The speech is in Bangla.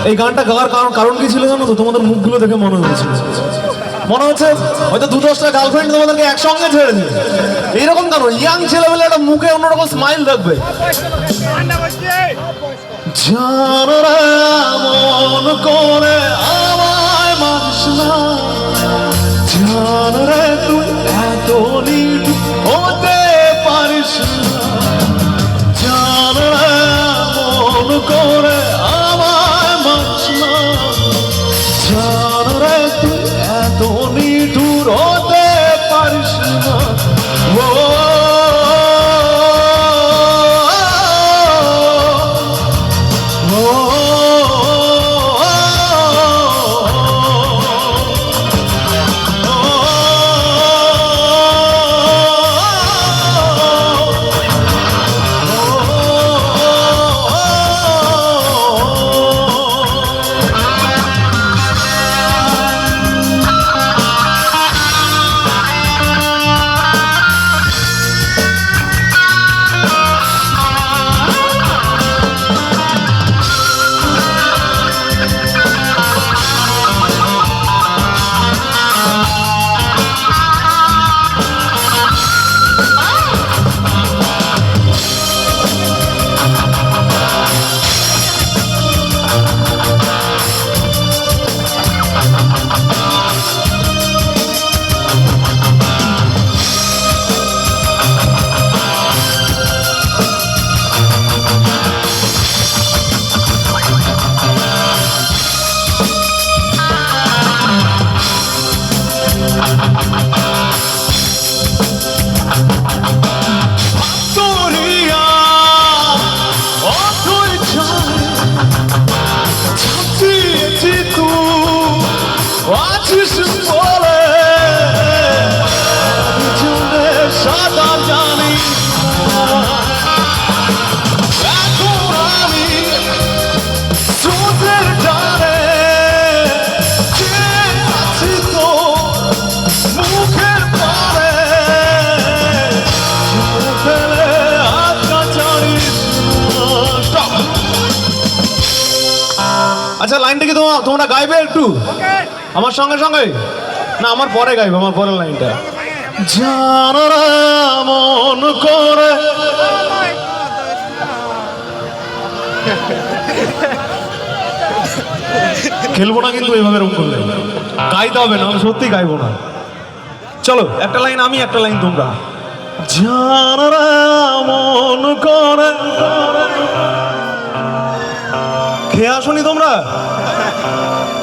এই গানটা গাওয়ার কারণ কি ছিল জানো তো? তোমাদের মুখগুলো দেখে মনে হচ্ছে হয়তো 2-10টা গার্লফ্রেন্ড তোমাদেরকে একসঙ্গে ছেড়ে দিবে। এইরকম কেন? ইয়াং ছেলেবেলে একটা মুখে অন্যরকম স্মাইল থাকবে। জানরা মন করে আমায় মানিস না, জানরে তুই এত নিঠুর হতে পারিস না, জানরা মন করে আমায় মানিস না, জানরে তুই এত নিঠুর হতে পারিস না। আচ্ছা, লাইনটা কি তোমরা গাইবে একটু আমার সঙ্গে সঙ্গে? না, আমার পরে গাইবে, আমার পরের লাইনটা। জানরা মন করে খেলবো না কিন্তু এইভাবে এরকম করলে গাইতে হবে না, সত্যি গাইবো না। চলো, একটা লাইন আমি, একটা লাইন তোমরা। জানরা মন করে, খেয়ে আসনি তোমরা?